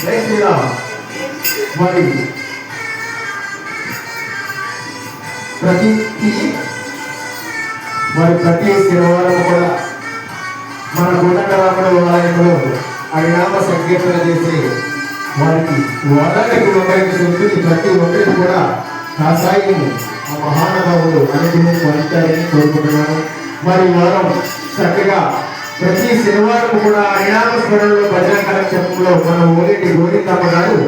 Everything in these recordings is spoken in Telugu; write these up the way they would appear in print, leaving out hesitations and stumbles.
జై శ్రీరామ్. మరి ప్రతి శనివారం కూడా మన గుండరాముడు ఆలయంలో హరినామ సంకీర్తన చేసి వారికి వారానికి ఒకరికి చెందుతుంది. ప్రతి ఒక్కరికి కూడా కాసాయం ఆ మహానుభావుడు అనుగ్రహం పొందుతారని కోరుకుంటున్నాను. మరి వారం చక్కగా ప్రతి శనివారం కూడా హరినామ స్మరణలో భజన కార్యక్రమంలో మన ఓలేటి గోవిందమ్మ గారు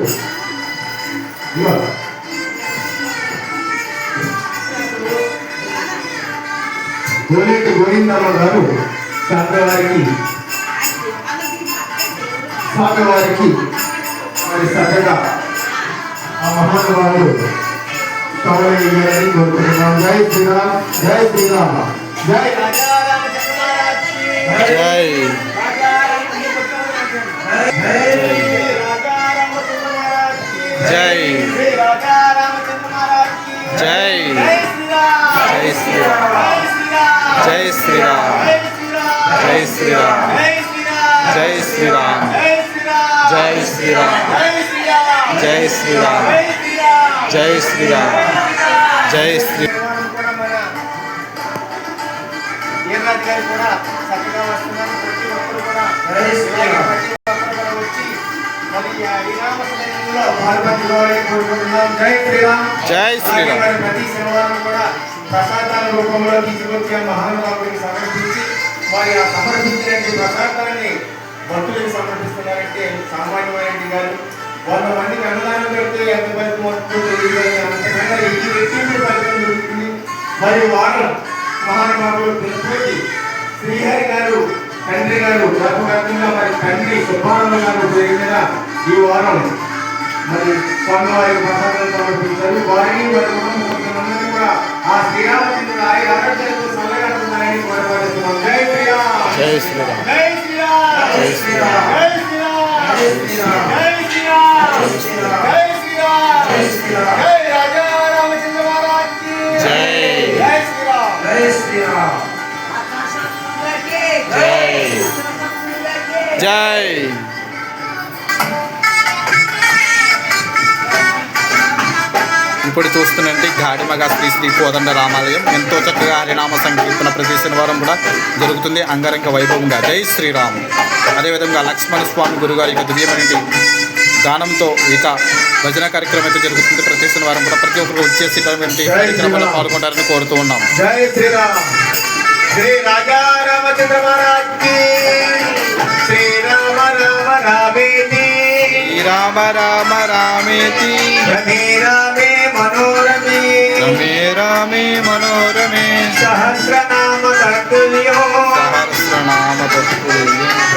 స్వామివారికి మరి చక్కగా ఆ మహానుభావుడు కవలని కోరుకుంటున్నాం. జై శ్రీరామ్. జై శ్రీరామ్. జై జై జై జై జై శ్రీరామ్. జై శ్రీరామ్. జై శ్రీరామ్. జై శ్రీరామ్. జై శ్రీరామ్. జై శ్రీరామ్. జై శ్రీరామ్. జై శ్రీ జై శ్రీరామ్. ప్రతి శనివారం కూడా ప్రసాదాల రూపంలో తీసుకొచ్చి ఆ మహానుభావుడికి సమర్పించి వారి ఆ సమర్పించిన ప్రసాదాన్ని భక్తులకు సమర్పిస్తున్నారంటే సామాన్యమైన గారు 100 మందికి అన్నదానం పెడితే ఎంత ఫలితం వస్తుందో అంతకన్నా ఈ వ్యక్తి ఫలితం దొరుకుతుంది. మరి వారు మహానుభావులు తిరుపతి శ్రీహరి గారు తండ్రి గారు గర్భగర్భంగా మరి తండ్రి సుబ్బారావు గారు జరిగిన ఈ వారం మరి స్వామివారి ప్రసాదాలు సమర్పించారు. వారిని వారి కుటుంబం కూడా ఆ శ్రీరామచంద్రుడు ఆయన ఆరోగ్యాలతో చల్లగడుతున్నారని కోరబడుతున్నాం. జై శ్రీరామ్. జై శ్రీరామ్. జై శ్రీరామ్. జై శ్రీరామ్. జై శ్రీరామ్. జై శ్రీరామ్. జై శ్రీరామ్. జై శ్రీరామ్. జై శ్రీరామ్. జై రాజా రామచంద్ర మహారాజ్ కి జై. జై శ్రీరామ్. జై శ్రీరామ్. జై జై. ఇప్పుడు చూస్తున్నట్టు గాడిమగ శ్రీ శ్రీ కోదండ రామాలయం ఎంతో చక్కగా హరినామ సంకీర్తన ప్రతి శనివారం కూడా జరుగుతుంది అంగరంగ వైభవంగా. జై శ్రీరామ్. అదేవిధంగా లక్ష్మణ స్వామి గురుగారి యొక్క దివ్యమైన గానంతో ఇక భజన కార్యక్రమం అయితే జరుగుతుంది. ప్రతి శనివారం కూడా ప్రతి ఒక్కరు వచ్చేసి కార్యక్రమంలో పాల్గొంటారని కోరుతూ ఉన్నాం. జై శ్రీరామ్. శ్రీ రాజా రామచంద్ర మహారాజ్ కి శ్రీరామ రామ రామేతి రామ రామ రామేతి రమే రామే మనోరమే రమే రామే మనోరమే సహస్రనామ తత్తుల్యో సహస్రనామ తత్తుల్యం